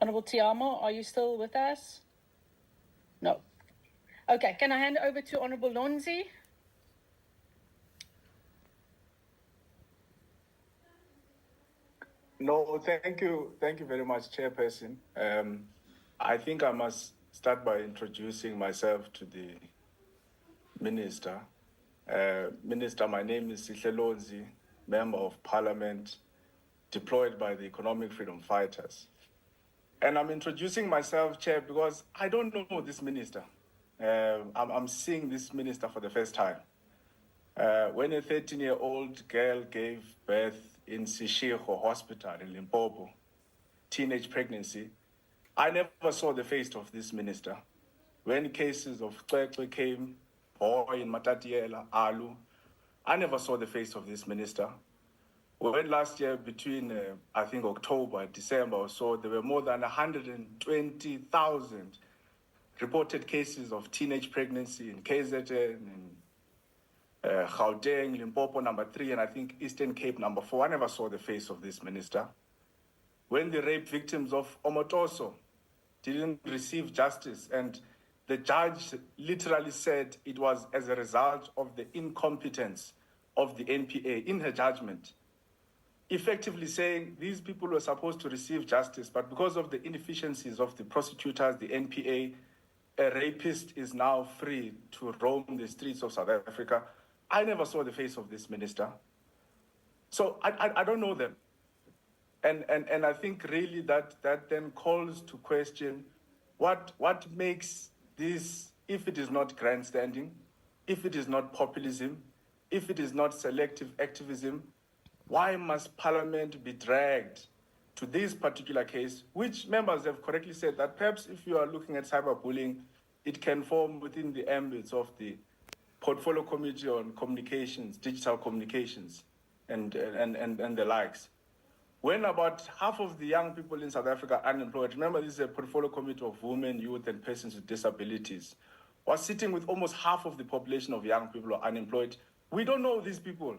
Honorable Tiamo, are you still with us? No. Okay, can I hand over to Honorable Lonzi? No, thank you. Thank you very much, Chairperson. I think I must start by introducing myself to the Minister. Minister, my name is Sihle Lonzi, Member of Parliament, deployed by the Economic Freedom Fighters. And I'm introducing myself, Chair, because I don't know this minister. I'm seeing this minister for the first time. When a 13-year-old girl gave birth in Seshego Hospital in Limpopo, teenage pregnancy, I never saw the face of this minister. When cases of Cwecwe came, boy in Matatiela, Alu, I never saw the face of this minister. When last year, between I think October, December or so, there were more than 120,000 reported cases of teenage pregnancy in KZN, in Gauteng, Limpopo number 3, and I think Eastern Cape number 4. I never saw the face of this minister. When the rape victims of Omotoso didn't receive justice, and the judge literally said it was as a result of the incompetence of the NPA in her judgment, effectively saying these people were supposed to receive justice, but because of the inefficiencies of the prosecutors, the NPA, a rapist is now free to roam the streets of South Africa. I never saw the face of this minister. So I don't know them. And I think really that then calls to question what makes this, if it is not grandstanding, if it is not populism, if it is not selective activism, why must Parliament be dragged to this particular case, which members have correctly said that perhaps if you are looking at cyberbullying, it can form within the ambits of the Portfolio Committee on Communications, Digital Communications, and the likes. When about half of the young people in South Africa are unemployed, remember this is a Portfolio Committee of Women, Youth, and Persons with Disabilities, was sitting with almost half of the population of young people who are unemployed. We don't know these people.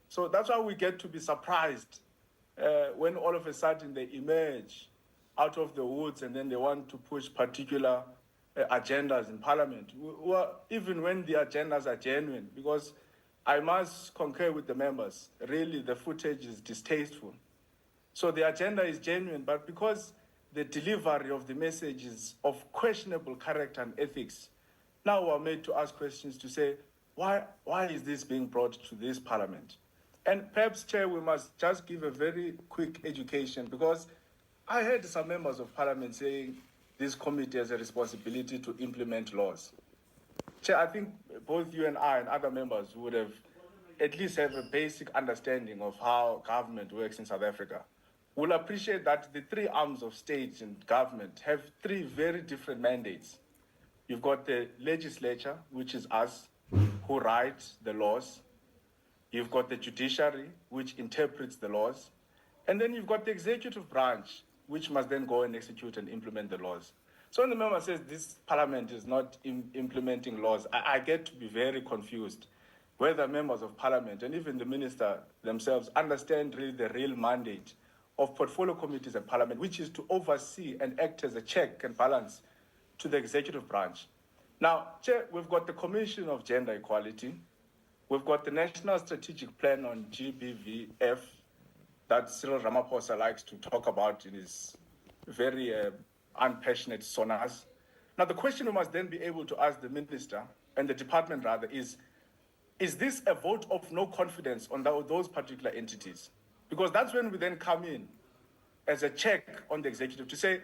So that's why we get to be surprised when all of a sudden they emerge out of the woods and then they want to push particular agendas in Parliament, even when the agendas are genuine, because I must concur with the members, really the footage is distasteful. So the agenda is genuine, but because the delivery of the message is of questionable character and ethics, now we're made to ask questions to say, why is this being brought to this Parliament? And perhaps, Chair, we must just give a very quick education, because I heard some members of Parliament saying this committee has a responsibility to implement laws. Chair, I think both you and I and other members would have at least have a basic understanding of how government works in South Africa. We'll appreciate that the three arms of state and government have three very different mandates. You've got the legislature, which is us, who writes the laws. You've got the judiciary, which interprets the laws. And then you've got the executive branch, which must then go and execute and implement the laws. So when the member says this Parliament is not implementing laws, I get to be very confused whether members of Parliament and even the minister themselves understand really the real mandate of portfolio committees and Parliament, which is to oversee and act as a check and balance to the executive branch. Now, Chair, we've got the Commission of Gender Equality. We've got the National Strategic Plan on GBVF that Cyril Ramaphosa likes to talk about in his very unpassionate sonas. Now, the question we must then be able to ask the minister and the department rather is this a vote of no confidence on those particular entities? Because that's when we then come in as a check on the executive to say,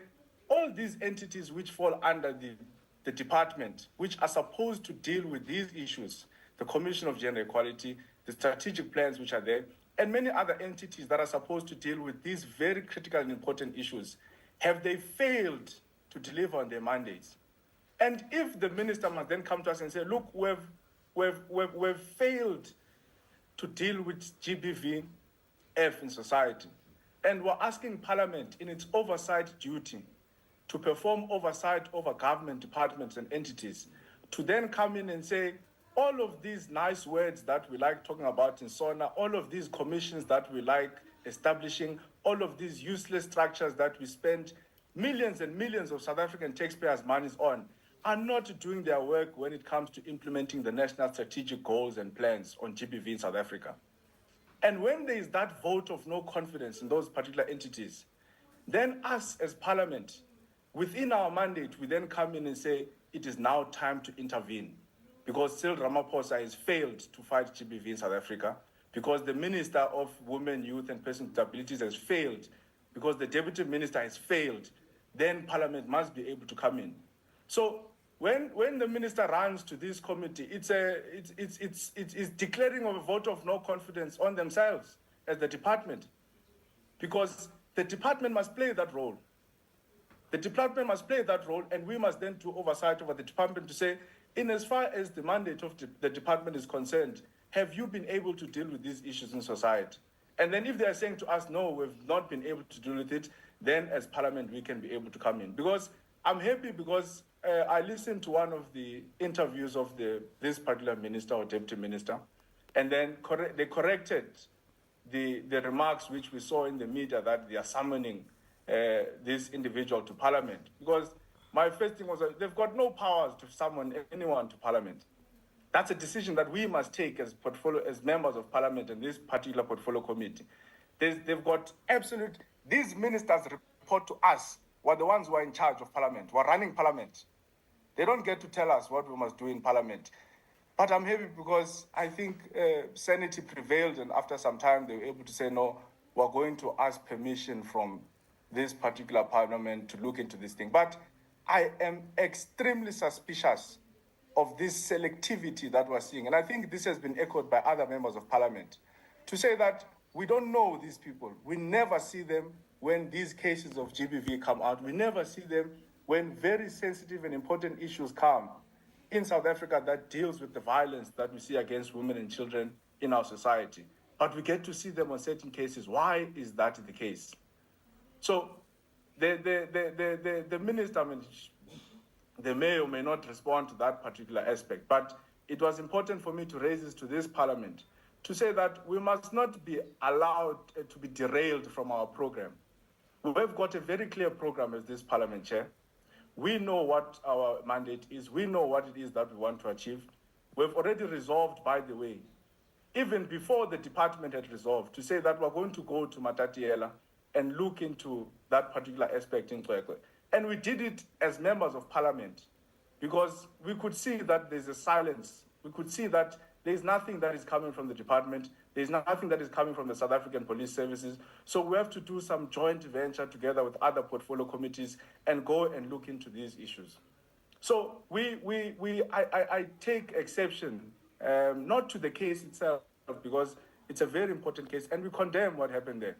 all these entities which fall under the department, which are supposed to deal with these issues, the Commission of Gender Equality, the strategic plans which are there, and many other entities that are supposed to deal with these very critical and important issues, have they failed to deliver on their mandates? And if the minister must then come to us and say, look, we've failed to deal with GBVF in society, and we're asking Parliament in its oversight duty to perform oversight over government departments and entities, to then come in and say, all of these nice words that we like talking about in SONA, all of these commissions that we like establishing, all of these useless structures that we spend millions and millions of South African taxpayers' monies on are not doing their work when it comes to implementing the national strategic goals and plans on GBV in South Africa. And when there is that vote of no confidence in those particular entities, then us as parliament, within our mandate, we then come in and say, it is now time to intervene. Because Cyril Ramaphosa has failed to fight GBV in South Africa, because the Minister of Women, Youth and Persons with Disabilities has failed, because the Deputy Minister has failed, then Parliament must be able to come in. So when the minister runs to this committee, it's declaring a vote of no confidence on themselves as the department, because the department must play that role. The department must play that role, and we must then do oversight over the department to say, in as far as the mandate of the department is concerned, have you been able to deal with these issues in society? And then if they are saying to us, no, we've not been able to deal with it, then as parliament, we can be able to come in. Because I'm happy because I listened to one of the interviews of this particular minister or deputy minister, and then they corrected the remarks which we saw in the media that they are summoning this individual to parliament. Because my first thing was that they've got no powers to summon anyone to parliament. That's a decision that we must take as members of parliament and this particular portfolio committee. They've got these ministers report to us, were the ones who are in charge of parliament, who are running parliament. They don't get to tell us what we must do in parliament. But I'm happy because I think sanity prevailed, and after some time they were able to say, no, we're going to ask permission from this particular parliament to look into this thing. But I am extremely suspicious of this selectivity that we're seeing. And I think this has been echoed by other members of parliament, to say that we don't know these people. We never see them when these cases of GBV come out. We never see them when very sensitive and important issues come in South Africa that deals with the violence that we see against women and children in our society. But we get to see them on certain cases. Why is that the case? So the minister, I mean, they may or may not respond to that particular aspect, but it was important for me to raise this to this parliament, to say that we must not be allowed to be derailed from our program. We've got a very clear program as this parliament chair. We know what our mandate is. We know what it is that we want to achieve. We've already resolved, by the way, even before the department had resolved, to say that we're going to go to Matatiela and look into that particular aspect in Xwekwe. And we did it as members of parliament because we could see that there's a silence. We could see that there's nothing that is coming from the department. There's nothing that is coming from the South African Police Services. So we have to do some joint venture together with other portfolio committees and go and look into these issues. So I take exception, not to the case itself, because it's a very important case, and we condemn what happened there.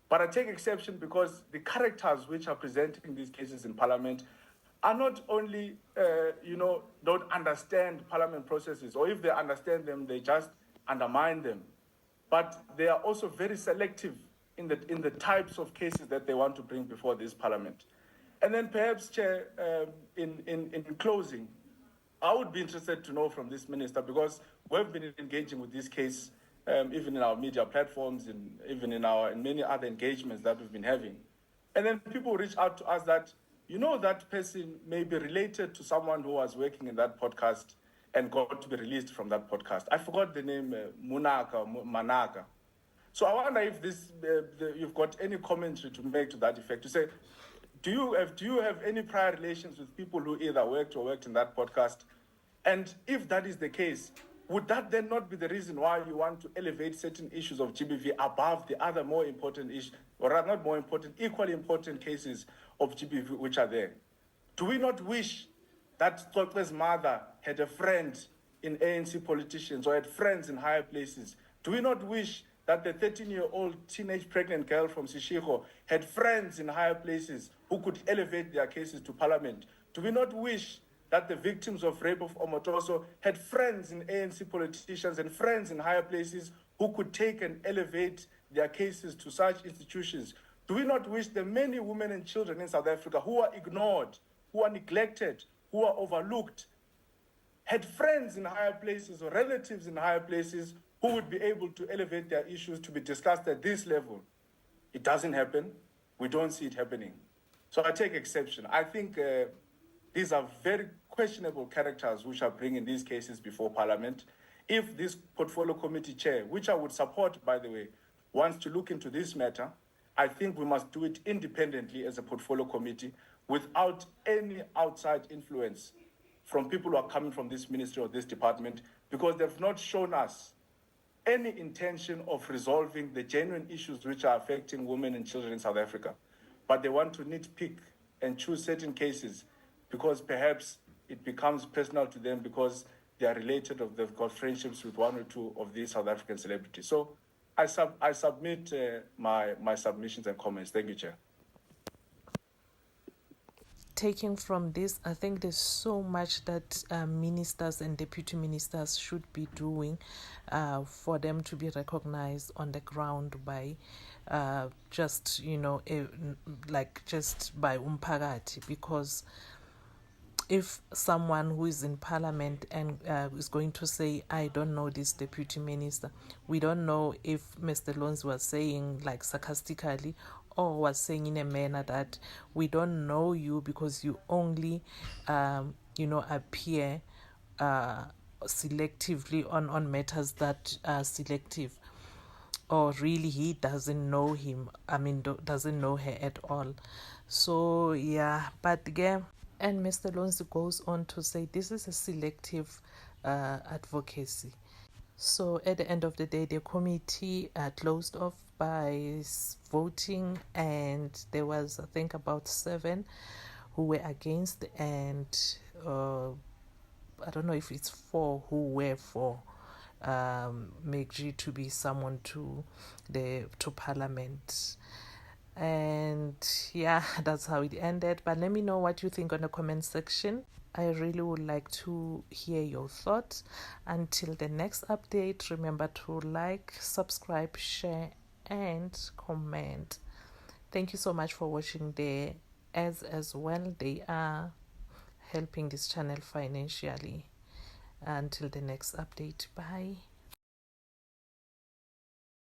But I take exception because the characters which are presenting these cases in parliament are not only, don't understand parliament processes, or if they understand them, they just undermine them. But they are also very selective in the types of cases that they want to bring before this parliament. And then perhaps, Chair, in closing, I would be interested to know from this minister, because we've been engaging with this case, even in our media platforms and even in many other engagements that we've been having. And then people reach out to us that, that person may be related to someone who was working in that podcast and got to be released from that podcast. I forgot the name, Manaka. So I wonder if you've got any commentary to make to that effect, to say, do you have any prior relations with people who either worked or worked in that podcast? And if that is the case, would that then not be the reason why you want to elevate certain issues of GBV above the other more important issues, or rather not more important, equally important cases of GBV which are there? Do we not wish that Xwekwe's mother had a friend in ANC politicians or had friends in higher places? Do we not wish that the 13-year-old teenage pregnant girl from Sishiko had friends in higher places who could elevate their cases to parliament? Do we not wish that the victims of rape of Omotoso had friends in ANC politicians and friends in higher places who could take and elevate their cases to such institutions? Do we not wish the many women and children in South Africa who are ignored, who are neglected, who are overlooked, had friends in higher places or relatives in higher places who would be able to elevate their issues to be discussed at this level? It doesn't happen. We don't see it happening. So I take exception. I think these are very questionable characters which are bringing these cases before Parliament. If this portfolio committee chair, which I would support, by the way, wants to look into this matter, I think we must do it independently as a portfolio committee without any outside influence from people who are coming from this ministry or this department, because they've not shown us any intention of resolving the genuine issues which are affecting women and children in South Africa. But they want to nitpick and choose certain cases because perhaps it becomes personal to them because they are related or they've got friendships with one or two of these South African celebrities. So I submit my submissions and comments. Thank you, Chair. Taking from this, I think there's so much that ministers and deputy ministers should be doing for them to be recognized on the ground by just, just by umphakathi, because if someone who is in parliament and is going to say, I don't know this deputy minister, we don't know if Mr. Lonzi was saying like sarcastically or was saying in a manner that we don't know you because you only, appear selectively on matters that are selective, or really he doesn't know him, doesn't know her at all. So yeah, but again, and Mr. Lonzi goes on to say this is a selective advocacy. So at the end of the day, the committee closed off by voting, and there was, I think, about 7 who were against, and I don't know if it's 4 who were for Macg to be summoned to Parliament. And yeah, that's how it ended. But let me know what you think on the comment section. I really would like to hear your thoughts. Until the next update, remember to like, subscribe, share, and comment. Thank you so much for watching there. As well, they are helping this channel financially. Until the next update, bye.